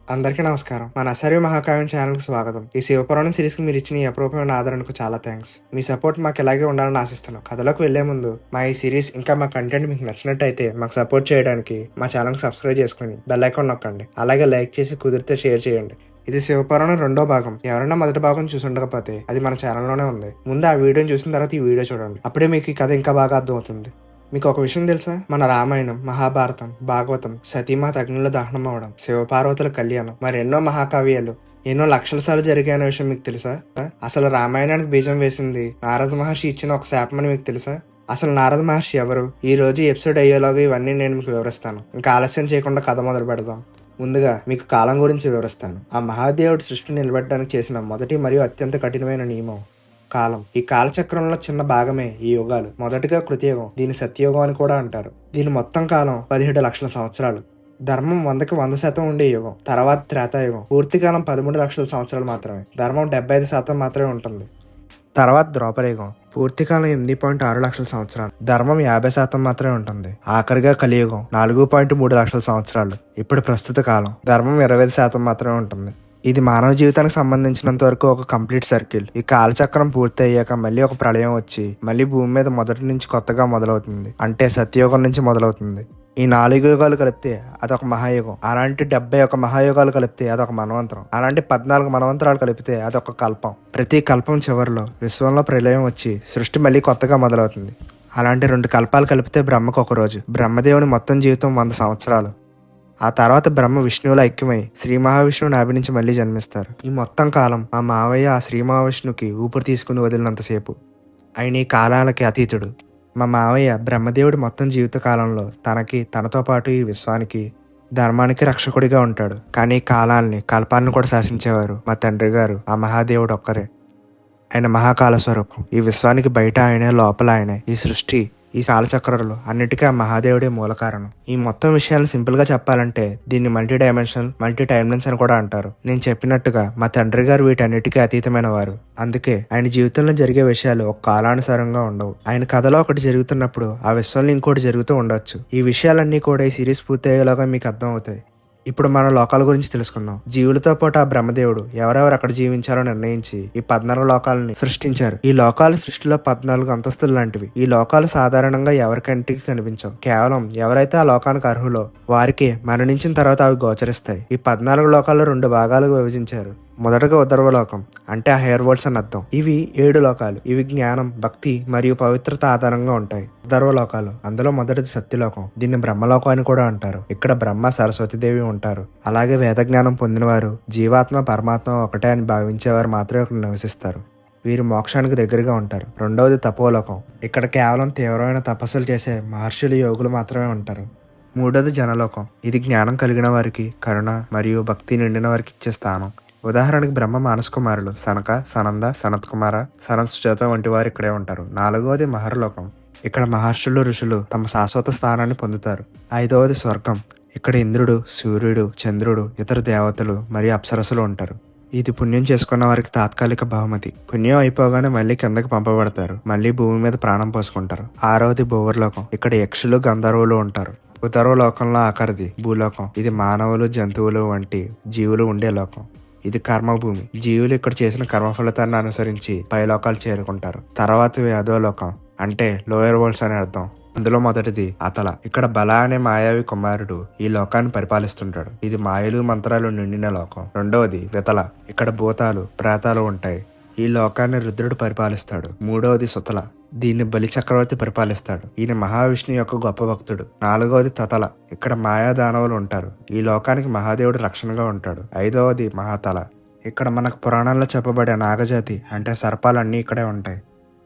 అందరికీ నమస్కారం. మన అసర్వ మహాకావ్యం ఛానల్‌కి స్వాగతం. ఈ శివపురాణం సీరీస్‌కి మీరిచ్చిన ఈ అపురూపమైన ఆదరణకు చాలా థాంక్స్. మీ సపోర్ట్ మాకు ఇలాగే ఉండాలని ఆశిస్తున్నాం. కథలోకి వెళ్లే ముందు మా ఈ సీరీస్ ఇంకా మా కంటెంట్ మీకు నచ్చినట్టయితే మాకు సపోర్ట్ చేయడానికి మా ఛానల్‌ని సబ్స్క్రైబ్ చేసుకొని బెల్ ఐకాన్ నొక్కండి. అలాగే లైక్ చేసి కుదిరితే షేర్ చేయండి. ఇది శివపురాణం రెండో భాగం. ఎవరైనా మొదటి భాగం చూసి ఉండకపోతే అది మన ఛానల్‌లోనే ఉంది. ముందు ఆ వీడియోని చూసిన తర్వాత ఈ వీడియో చూడండి. అప్పుడే మీకు ఈ కథ ఇంకా బాగా అర్థమవుతుంది. మీకు ఒక విషయం తెలుసా? మన రామాయణం, మహాభారతం, భాగవతం, సతీమాత అగ్నిలో దహనం అవ్వడం, శివపార్వతుల కళ్యాణం, మరెన్నో మహాకావ్యాలు ఎన్నో లక్షల సార్లు జరిగాయన్న విషయం మీకు తెలుసా? అసలు రామాయణానికి బీజం వేసింది నారద మహర్షి ఇచ్చిన ఒక శాపమని మీకు తెలుసా? అసలు నారద మహర్షి ఎవరు? ఈ రోజు ఎపిసోడ్ అయ్యేలాగా ఇవన్నీ నేను మీకు వివరిస్తాను. ఇంకా ఆలస్యం చేయకుండా కథ మొదలు పెడదాం. ముందుగా మీకు కాలం గురించి వివరిస్తాను. ఆ మహాదేవుడు సృష్టిని నిలబెట్టడానికి చేసిన మొదటి మరియు అత్యంత కఠినమైన నియమం కాలం. ఈ కాలచక్రంలో చిన్న భాగమే ఈ యుగాలు. మొదటిగా కృతయుగం, దీని సత్యయుగం అని కూడా అంటారు. దీని మొత్తం కాలం 17 లక్షల సంవత్సరాలు. ధర్మం 100కి 100% ఉండే యుగం. తర్వాత త్రేతాయుగం, పూర్తి కాలం 13 లక్షల సంవత్సరాలు మాత్రమే. ధర్మం 75% మాత్రమే ఉంటుంది. తర్వాత ద్రౌపదయుగం, పూర్తి కాలం 8.6 లక్షల సంవత్సరాలు. ధర్మం 50% మాత్రమే ఉంటుంది. ఆఖరిగా కలియుగం 4.3 లక్షల సంవత్సరాలు. ఇప్పుడు ప్రస్తుత కాలం ధర్మం 25% మాత్రమే ఉంటుంది. ఇది మానవ జీవితానికి సంబంధించినంత వరకు ఒక కంప్లీట్ సర్కిల్. ఈ కాలచక్రం పూర్తి అయ్యాక మళ్ళీ ఒక ప్రళయం వచ్చి మళ్ళీ భూమి మీద మొదటి నుంచి కొత్తగా మొదలవుతుంది. అంటే సత్యయుగం నుంచి మొదలవుతుంది. ఈ 4 యుగాలు కలిపితే అదొక మహాయుగం. అలాంటి 71 మహాయుగాలు కలిపితే అదొక మన్వంతరం. అలాంటి 14 మన్వంతరాలు కలిపితే అదొక కల్పం. ప్రతి కల్పం చివరిలో విశ్వంలో ప్రళయం వచ్చి సృష్టి మళ్ళీ కొత్తగా మొదలవుతుంది. అలాంటి 2 కల్పాలు కలిపితే బ్రహ్మకు ఒక రోజు. బ్రహ్మదేవుని మొత్తం జీవితం 100 సంవత్సరాలు. ఆ తర్వాత బ్రహ్మ విష్ణువులో ఐక్యమై శ్రీ మహావిష్ణువు నాభి నుంచి మళ్ళీ జన్మిస్తారు. ఈ మొత్తం కాలం మా మావయ్య ఆ శ్రీ మహావిష్ణువుకి ఊపిరి తీసుకుని వదిలినంతసేపు. ఆయన ఈ కాలాలకి అతీతుడు. మా మావయ్య బ్రహ్మదేవుడి మొత్తం జీవిత కాలంలో తనతో పాటు ఈ విశ్వానికి, ధర్మానికి రక్షకుడిగా ఉంటాడు. కానీ కాలాల్ని, కల్పాలను కూడా శాసించేవారు మా తండ్రి గారు, ఆ మహాదేవుడు ఒక్కరే. ఆయన మహాకాల స్వరూపం. ఈ విశ్వానికి బయట ఆయనే, లోపల ఆయనే. ఈ సృష్టి, ఈ కాలచక్రాలు అన్నిటికీ ఆ మహాదేవుడే మూల కారణం. ఈ మొత్తం విషయాలను సింపుల్ గా చెప్పాలంటే దీన్ని మల్టీ డైమెన్షనల్, మల్టీ టైమ్లెన్స్ అని కూడా అంటారు. నేను చెప్పినట్టుగా మా తండ్రి గారు వీటన్నిటికీ అతీతమైన వారు. అందుకే ఆయన జీవితంలో జరిగే విషయాలు ఒక కాలానుసారంగా ఉండవు. ఆయన కథలో ఒకటి జరుగుతున్నప్పుడు ఆ విశ్వంలో ఇంకోటి జరుగుతూ ఉండొచ్చు. ఈ విషయాలన్నీ కూడా ఈ సిరీస్ పూర్తయ్యేలాగా మీకు అర్థం అవుతాయి. ఇప్పుడు మనం లోకాల గురించి తెలుసుకుందాం. జీవులతో పాటు ఆ బ్రహ్మదేవుడు ఎవరెవరు అక్కడ జీవించారో నిర్ణయించి ఈ 14 లోకాలని సృష్టించారు. ఈ లోకాల సృష్టిలో 14 అంతస్తులు లాంటివి. ఈ లోకాలు సాధారణంగా ఎవరికంటికి కనిపించవు. కేవలం ఎవరైతే ఆ లోకానికి అర్హులో వారికి మరణించిన తర్వాత అవి గోచరిస్తాయి. ఈ 14 లోకాల్లో 2 భాగాలుగా విభజించారు. మొదటగా ఉదర్వలోకం, అంటే ఆ హెయిర్ వర్డ్స్ అని అర్థం. ఇవి 7 లోకాలు. ఇవి జ్ఞానం, భక్తి మరియు పవిత్రత ఆధారంగా ఉంటాయి. ఉదర్వలోకాలు, అందులో మొదటిది సత్యలోకం. దీన్ని బ్రహ్మలోకం అని కూడా అంటారు. ఇక్కడ బ్రహ్మ, సరస్వతీదేవి ఉంటారు. అలాగే వేద జ్ఞానం పొందినవారు, జీవాత్మ పరమాత్మ ఒకటే అని భావించేవారు మాత్రమే ఇక్కడ నివసిస్తారు. వీరు మోక్షానికి దగ్గరగా ఉంటారు. రెండవది తపోలోకం. ఇక్కడ కేవలం తీవ్రమైన తపస్సులు చేసే మహర్షులు, యోగులు మాత్రమే ఉంటారు. మూడోది జనలోకం. ఇది జ్ఞానం కలిగిన వారికి, కరుణ మరియు భక్తి నిండిన వారికి ఇచ్చే స్థానం. ఉదాహరణకి బ్రహ్మ మానస కుమారులు సనక, సనంద, సనత్ కుమార, సనత్ సుజాత వంటి వారు ఇక్కడే ఉంటారు. నాలుగవది మహర్లోకం. ఇక్కడ మహర్షులు, ఋషులు తమ శాశ్వత స్థానాన్ని పొందుతారు. ఐదవది స్వర్గం. ఇక్కడ ఇంద్రుడు, సూర్యుడు, చంద్రుడు, ఇతర దేవతలు మరియు అప్సరసులు ఉంటారు. ఇది పుణ్యం చేసుకున్న వారికి తాత్కాలిక బహుమతి. పుణ్యం అయిపోగానే మళ్ళీ కిందకి పంపబడతారు. మళ్ళీ భూమి మీద ప్రాణం పోసుకుంటారు. ఆరవది భూవర్లోకం. ఇక్కడ యక్షులు, గంధర్వులు ఉంటారు. ఉత్తర లోకంలో ఆఖరిది భూలోకం. ఇది మానవులు, జంతువులు వంటి జీవులు ఉండే లోకం. ఇది కర్మభూమి. జీవులు ఇక్కడ చేసిన కర్మ ఫలితాన్ని అనుసరించి పై లోకాలు చేరుకుంటారు. తర్వాత అధోలోకం, అంటే లోయర్ వరల్డ్స్ అని అర్థం. అందులో మొదటిది అతల. ఇక్కడ బల అనే మాయావి కుమారుడు ఈ లోకాన్ని పరిపాలిస్తుంటాడు. ఇది మాయలు, మంత్రాలు నిండిన లోకం. రెండవది వితల. ఇక్కడ భూతాలు, ప్రేతాలు ఉంటాయి. ఈ లోకాన్ని రుద్రుడు పరిపాలిస్తాడు. మూడవది సుతల. దీన్ని బలి చక్రవర్తి పరిపాలిస్తాడు. ఈయన మహావిష్ణు యొక్క గొప్ప భక్తుడు. నాలుగవది తతల. ఇక్కడ మాయా దానవులు ఉంటారు. ఈ లోకానికి మహాదేవుడు రక్షణగా ఉంటాడు. ఐదవది మహాతల. ఇక్కడ మనకు పురాణాల్లో చెప్పబడే నాగజాతి, అంటే సర్పాలన్నీ ఇక్కడే ఉంటాయి.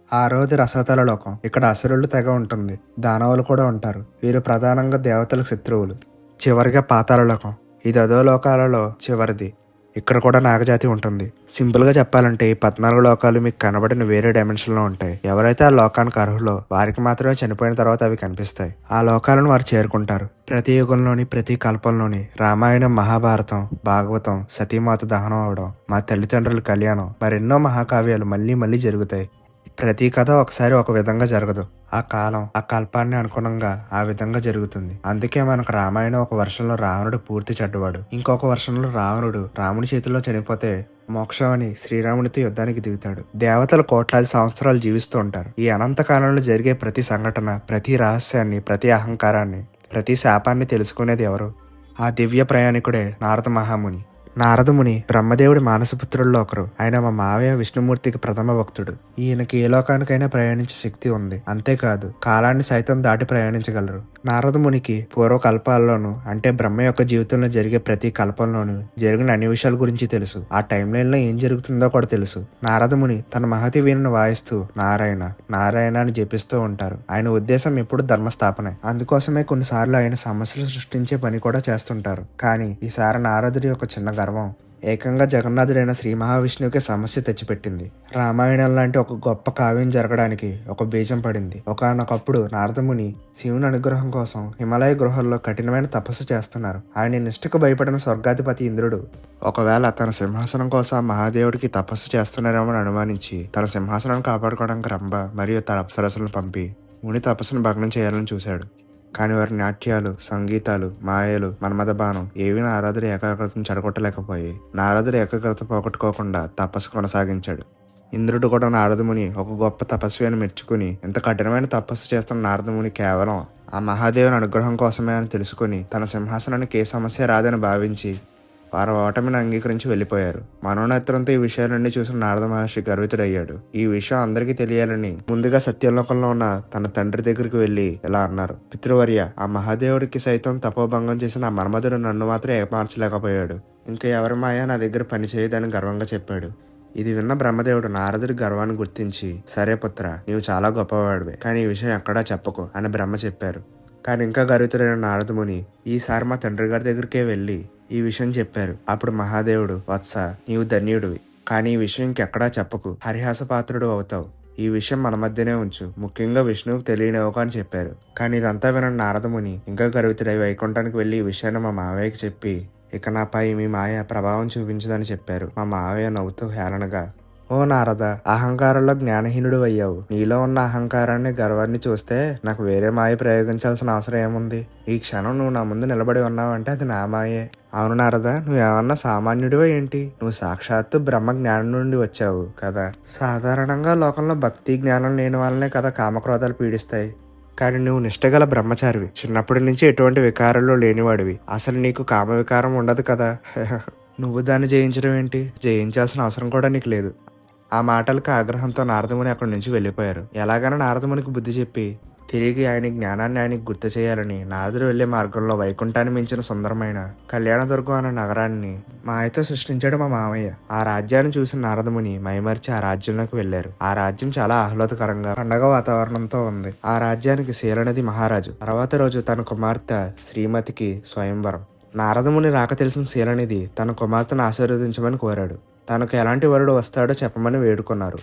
ఆరవది రసతల లోకం. ఇక్కడ అసురులు తెగ ఉంటుంది. దానవులు కూడా ఉంటారు. వీరు ప్రధానంగా దేవతలకు శత్రువులు. చివరిగా పాతాళ లోకం. ఇది అధోలోకాలలో చివరిది. ఇక్కడ కూడా నాగజాతి ఉంటుంది. సింపుల్ గా చెప్పాలంటే ఈ 14 లోకాలు మీకు కనబడిన వేరే డైమెన్షన్ లో ఉంటాయి. ఎవరైతే ఆ లోకానికి అర్హులో వారికి మాత్రమే చనిపోయిన తర్వాత అవి కనిపిస్తాయి. ఆ లోకాలను వారు చేరుకుంటారు. ప్రతి యుగంలోని, ప్రతి కల్పంలోని రామాయణం, మహాభారతం, భాగవతం, సతీమాత దహనం అవడం, మా తల్లిదండ్రుల కళ్యాణం, మరెన్నో మహాకావ్యాలు మళ్ళీ మళ్ళీ జరుగుతాయి. ప్రతి కథ ఒకసారి ఒక విధంగా జరగదు. ఆ కాలం, ఆ కల్పాన్ని అనుగుణంగా ఆ విధంగా జరుగుతుంది. అందుకే మనకు రామాయణం ఒక వర్షంలో రావణుడు పూర్తి చెడ్డవాడు. ఇంకొక వర్షంలో రావణుడు రాముడి చేతిలో చనిపోతే మోక్షం అని శ్రీరాముడితో యుద్ధానికి దిగుతాడు. దేవతలు కోట్లాది సంవత్సరాలు జీవిస్తూ ఉంటారు. ఈ అనంత కాలంలో జరిగే ప్రతి సంఘటన, ప్రతి రహస్యాన్ని, ప్రతి అహంకారాన్ని, ప్రతి శాపాన్ని తెలుసుకునేది ఎవరు? ఆ దివ్య ప్రయాణికుడే నారద మహాముని. నారదముని బ్రహ్మదేవుడి మానసపుత్రుల్లో ఒకరు. ఆయన మా మావయ్య విష్ణుమూర్తికి ప్రథమ భక్తుడు. ఈయనకి ఏ లోకానికైనా ప్రయాణించే శక్తి ఉంది. అంతేకాదు కాలాన్ని సైతం దాటి ప్రయాణించగలరు. నారదమునికి పూర్వకల్పాల్లోనూ, అంటే బ్రహ్మ యొక్క జీవితంలో జరిగే ప్రతి కల్పంలోనూ జరిగిన అన్ని విషయాల గురించి తెలుసు. ఆ టైం లైన్ లో ఏం జరుగుతుందో కూడా తెలుసు. నారదముని తన మహతి వీణను వాయిస్తూ నారాయణ నారాయణ అని జపిస్తూ ఉంటారు. ఆయన ఉద్దేశం ఎప్పుడు ధర్మస్థాపనే. అందుకోసమే కొన్నిసార్లు ఆయన సమస్యలు సృష్టించే పని కూడా చేస్తుంటారు. కానీ ఈసారి నారదుడి యొక్క చిన్న గర్వం ఏకంగా జగన్నాథుడైన శ్రీ మహావిష్ణువుకి సమస్య తెచ్చిపెట్టింది. రామాయణం లాంటి ఒక గొప్ప కావ్యం జరగడానికి ఒక బీజం పడింది. ఒకానొకప్పుడు నారదముని శివుని అనుగ్రహం కోసం హిమాలయ గృహాల్లో కఠినమైన తపస్సు చేస్తున్నారు. ఆయన నిష్ఠకు భయపడిన స్వర్గాధిపతి ఇంద్రుడు ఒకవేళ తన సింహాసనం కోసం ఆ మహాదేవుడికి తపస్సు చేస్తున్నారేమో అనుమానించి తన సింహాసనాన్ని కాపాడుకోవడానికి రంభ మరియు తన అప్సరసులను పంపి ముని తపస్సును భగ్నం చేయాలని చూశాడు. కానీ వారి నాట్యాలు, సంగీతాలు, మాయలు, మన్మథ బాణం ఏవి నారదుడి ఏకాగ్రతను చెడగొట్టలేకపోయి నారదుడి ఏకాగ్రత పోగొట్టుకోకుండా తపస్సు కొనసాగించాడు. ఇంద్రుడు కూడా నారదముని ఒక గొప్ప తపస్వి అని మెచ్చుకుని ఇంత కఠినమైన తపస్సు చేస్తున్న నారదముని కేవలం ఆ మహాదేవుని అనుగ్రహం కోసమే అని తెలుసుకుని తన సింహాసనానికి ఏ సమస్య రాదని భావించి వారు ఓటమిని అంగీకరించి వెళ్ళిపోయారు. మనోనేత్రంతో ఈ విషయాలన్నీ చూసిన నారద మహర్షి గర్వితుడయ్యాడు. ఈ విషయం అందరికీ తెలియాలని ముందుగా సత్యలోకంలో ఉన్న తన తండ్రి దగ్గరికి వెళ్లి ఇలా అన్నారు: పితృవర్య, ఆ మహాదేవుడికి సైతం తపోభంగం చేసిన ఆ మన్మధుడు నన్ను మాత్రం ఏమార్చలేకపోయాడు. ఇంకా ఎవరి మాయ నా దగ్గర పనిచేయదని గర్వంగా చెప్పాడు. ఇది విన్న బ్రహ్మదేవుడు నారదుడి గర్వాన్ని గుర్తించి, సరే పుత్ర, నీవు చాలా గొప్పవాడివే, కానీ ఈ విషయం ఎక్కడా చెప్పకు అని బ్రహ్మ చెప్పారు. కానీ ఇంకా గర్వితుడైన నారదముని ఈసారి మా తండ్రి గారి దగ్గరికే వెళ్ళి ఈ విషయం చెప్పారు. అప్పుడు మహాదేవుడు, వత్స, నీవు ధన్యుడివి, కానీ ఈ విషయం ఇంకెక్కడా చెప్పకు, హరిహాసపాత్రుడు అవుతావు. ఈ విషయం మన మధ్యనే ఉంచు, ముఖ్యంగా విష్ణువుకు తెలియనివ్వకు అని చెప్పారు. కానీ ఇదంతా విన నారదముని ఇంకా గర్వితుడై వైకుంఠానికి వెళ్ళి ఈ విషయాన్ని మా మావయ్యకి చెప్పి, ఇక నాపై మీ మాయ ప్రభావం చూపించదని చెప్పారు. మా మావయ్య నవ్వుతూ హేళనగా, ఓ నారద, అహంకారంలో జ్ఞానహీనుడు అయ్యావు. నీలో ఉన్న అహంకారాన్ని, గర్వాన్ని చూస్తే నాకు వేరే మాయ ప్రయోగించాల్సిన అవసరం ఏముంది? ఈ క్షణం నువ్వు నా ముందు నిలబడి ఉన్నావంటే అది నా మాయే. అవును నారద, నువ్వేమన్నా సామాన్యుడివో ఏంటి? నువ్వు సాక్షాత్తు బ్రహ్మ జ్ఞానం నుండి వచ్చావు కదా. సాధారణంగా లోకంలో భక్తి జ్ఞానం లేని వాళ్ళనే కదా కామక్రోధాలు పీడిస్తాయి. కానీ నువ్వు నిష్టగల బ్రహ్మచారివి, చిన్నప్పటి నుంచి ఎటువంటి వికారాలు లేనివాడివి. అసలు నీకు కామ వికారం ఉండదు కదా. నువ్వు దాన్ని జయించడం ఏంటి? జయించాల్సిన అవసరం కూడా నీకు లేదు. ఆ మాటలకు ఆగ్రహంతో నారదముని అక్కడి నుంచి వెళ్ళిపోయారు. ఎలాగైనా నారదమునికి బుద్ధి చెప్పి తిరిగి ఆయన జ్ఞానాన్ని ఆయనకి గుర్తు చేయాలని నారదుడు వెళ్లే మార్గంలో వైకుంఠాన్ని మించిన సుందరమైన కళ్యాణదుర్గం అనే నగరాన్ని మాయతో సృష్టించాడు మా మామయ్య. ఆ రాజ్యాన్ని చూసిన నారదముని మైమరిచి ఆ రాజ్యంలోకి వెళ్లారు. ఆ రాజ్యం చాలా ఆహ్లాదకరంగా పండగ వాతావరణంతో ఉంది. ఆ రాజ్యానికి శీలనది మహారాజు. తర్వాత రోజు తన కుమార్తె శ్రీమతికి స్వయంవరం. నారదముని రాక తెలిసిన శీలనిధి తన కుమార్తెను ఆశీర్వదించమని కోరాడు. తనకు ఎలాంటి వరుడు వస్తాడో చెప్పమని వేడుకున్నారు.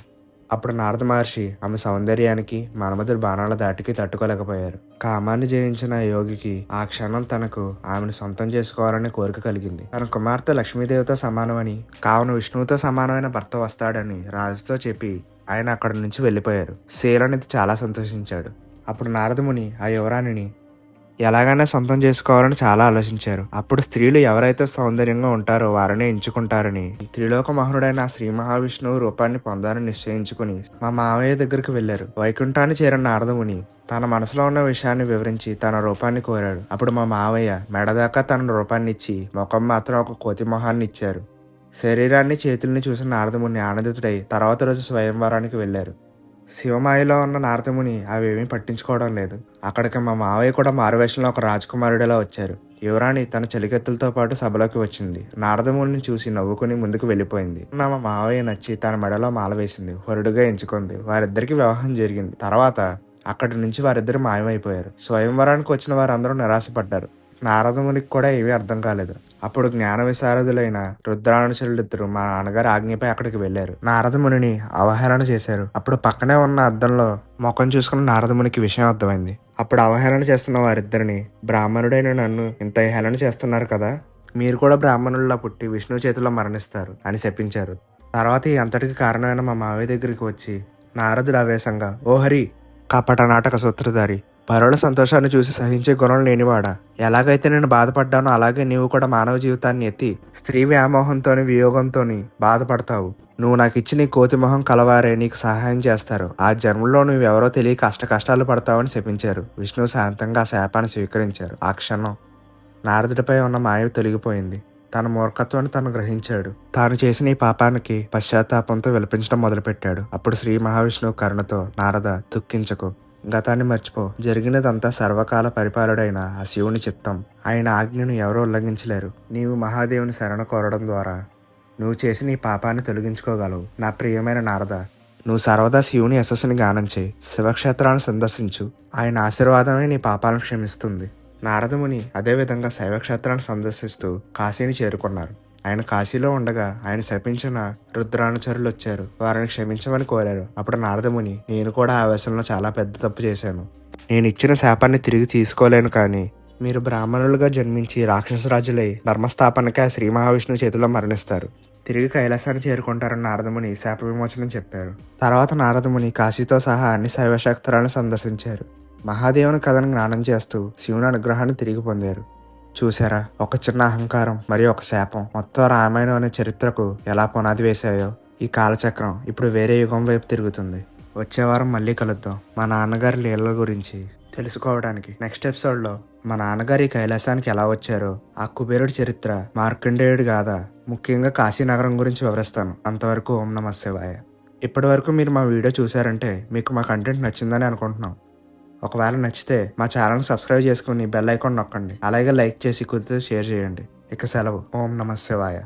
అప్పుడు నారద మహర్షి ఆమె సౌందర్యానికి, మన్మధుడి బాణాల దాటికి తట్టుకోలేకపోయారు. కామాన్ని జయించిన యోగికి ఆ క్షణం తనకు ఆమెను సొంతం చేసుకోవాలనే కోరిక కలిగింది. తన కుమార్తె లక్ష్మీదేవితో సమానమని, కావున విష్ణువుతో సమానమైన భర్త వస్తాడని రాజుతో చెప్పి ఆయన అక్కడి నుంచి వెళ్ళిపోయారు. శీలనిధి చాలా సంతోషించాడు. అప్పుడు నారదముని ఆ యువరాణిని ఎలాగైనా సొంతం చేసుకోవాలని చాలా ఆలోచించారు. అప్పుడు స్త్రీలు ఎవరైతే సౌందర్యంగా ఉంటారో వారినే ఎంచుకుంటారని త్రిలోక మహనుడైన శ్రీ మహావిష్ణువు రూపాన్ని పొందాలని నిశ్చయించుకుని మా మావయ్య దగ్గరికి వెళ్లారు. వైకుంఠాన్ని చేరిన నారదముని తన మనసులో ఉన్న విషయాన్ని వివరించి తన రూపాన్ని కోరాడు. అప్పుడు మా మావయ్య మెడదాకా తన రూపాన్ని ఇచ్చి ముఖం మాత్రం ఒక కోతి మొహాన్ని ఇచ్చారు. శరీరాన్ని, చేతుల్ని చూసిన నారదముని ఆనందితుడై తర్వాత రోజు స్వయంవరానికి వెళ్లారు. శివమాయలో ఉన్న నారదముని అవేమీ పట్టించుకోవడం లేదు. అక్కడికి మా మావయ్య కూడా మారువేషంలో ఒక రాజకుమారుడిలా వచ్చారు. యువరాణి తన చెలికెత్తులతో పాటు సభలోకి వచ్చింది. నారదముని చూసి నవ్వుకుని ముందుకు వెళ్ళిపోయింది. మా మావయ్య నచ్చి తన మెడలో మాల వేసింది, వరుడుగా ఎంచుకుంది. వారిద్దరికి వివాహం జరిగింది. తర్వాత అక్కడి నుంచి వారిద్దరు మాయమైపోయారు. స్వయంవరానికి వచ్చిన వారందరూ నిరాశపడ్డారు. నారదమునికి కూడా ఏమీ అర్థం కాలేదు. అప్పుడు జ్ఞాన విశారదులైన రుద్రానుచరులిద్దరూ మా నాన్నగారి ఆజ్ఞపై అక్కడికి వెళ్లారు. నారదమునిని అవహేళన చేశారు. అప్పుడు పక్కనే ఉన్న అద్దంలో ముఖం చూసుకున్న నారదమునికి విషయం అర్థమైంది. అప్పుడు అవహేళన చేస్తున్న వారిద్దరిని, బ్రాహ్మణుడైన నన్ను ఇంత హేళన చేస్తున్నారు కదా, మీరు కూడా బ్రాహ్మణుల్లా పుట్టి విష్ణువు చేతిలో మరణిస్తారు అని శపించారు. తర్వాత ఈ అంతటికి కారణమైన మా మావయ్య దగ్గరికి వచ్చి నారదుడు ఆవేశంగా, ఓ హరి, కపట నాటక సూత్రధారి, పరుల సంతోషాన్ని చూసి సహించే గుణం లేనివాడా, ఎలాగైతే నేను బాధపడ్డానో అలాగే నీవు కూడా మానవ జీవితాన్ని ఎత్తి స్త్రీ వ్యామోహంతోని వియోగంతోని బాధపడతావు. నువ్వు నాకు ఇచ్చి నీ కోతి మొహం కలవారే నీకు సహాయం చేస్తారు. ఆ జన్మలో నువ్వెవరో తెలియక కష్టాలు పడతావని శపించారు. విష్ణువు శాంతంగా ఆ శాపాన్ని స్వీకరించారు. ఆ క్షణం నారదుడిపై ఉన్న మాయ తొలగిపోయింది. తన మూర్ఖత్వాన్ని తను గ్రహించాడు. తాను చేసిన ఈ పాపానికి పశ్చాత్తాపంతో విలపించడం మొదలుపెట్టాడు. అప్పుడు శ్రీ మహావిష్ణువు కరుణతో, నారద, దుఃఖించకు, గతాన్ని మర్చిపో. జరిగినదంతా సర్వకాల పరిపాలుడైన ఆ శివుని చిత్తం. ఆయన ఆజ్ఞను ఎవరూ ఉల్లంఘించలేరు. నీవు మహాదేవుని శరణ కోరడం ద్వారా నువ్వు చేసిన ఈ పాపాన్ని తొలగించుకోగలవు. నా ప్రియమైన నారద, నువ్వు సర్వదా శివుని యశస్సుని గానం చేయి. శివక్షేత్రాలను సందర్శించు. ఆయన ఆశీర్వాదమే నీ పాపాలను క్షమిస్తుంది. నారదముని అదేవిధంగా శైవక్షేత్రాన్ని సందర్శిస్తూ కాశీని చేరుకున్నారు. ఆయన కాశీలో ఉండగా ఆయన శపించిన రుద్రానుచరులు వచ్చారు. వారిని క్షమించమని కోరారు. అప్పుడు నారదముని, నేను కూడా ఆవేశంలో చాలా పెద్ద తప్పు చేశాను. నేను ఇచ్చిన శాపాన్ని తిరిగి తీసుకోలేను, కానీ మీరు బ్రాహ్మణులుగా జన్మించి రాక్షసరాజులై ధర్మస్థాపనకే శ్రీ మహావిష్ణువు చేతిలో మరణిస్తారు. తిరిగి కైలాసాన్ని చేరుకుంటారని నారదముని శాప విమోచనం చెప్పారు. తర్వాత నారదముని కాశీతో సహా అన్ని శైవక్షేత్రాలను సందర్శించారు. మహాదేవుని కథను జ్ఞానం చేస్తూ శివుని అనుగ్రహాన్ని తిరిగి పొందారు. చూసారా, ఒక చిన్న అహంకారం మరియు ఒక శాపం మొత్తం రామాయణం అనే చరిత్రకు ఎలా పునాది వేశాయో. ఈ కాలచక్రం ఇప్పుడు వేరే యుగం వైపు తిరుగుతుంది. వచ్చే వారం మళ్ళీ కలుద్దాం. మా నాన్నగారి లీలల గురించి తెలుసుకోవడానికి నెక్స్ట్ ఎపిసోడ్లో మా నాన్నగారి కైలాసానికి ఎలా వచ్చారో, ఆ కుబేరుడి చరిత్ర, మార్కండేయుడి గాథ, ముఖ్యంగా కాశీనగరం గురించి వివరిస్తాను. అంతవరకు ఓం నమః శివాయ. ఇప్పటి వరకు మీరు మా వీడియో చూసారంటే మీకు మా కంటెంట్ నచ్చిందని అనుకుంటున్నాం. ఒకవేళ నచ్చితే మా ఛానల్ సబ్స్క్రైబ్ చేసుకుని బెల్ ఐకాన్ నొక్కండి. అలాగే లైక్ చేసి కుదిరితే షేర్ చేయండి. ఇక సెలవు. ఓం నమః శివాయ.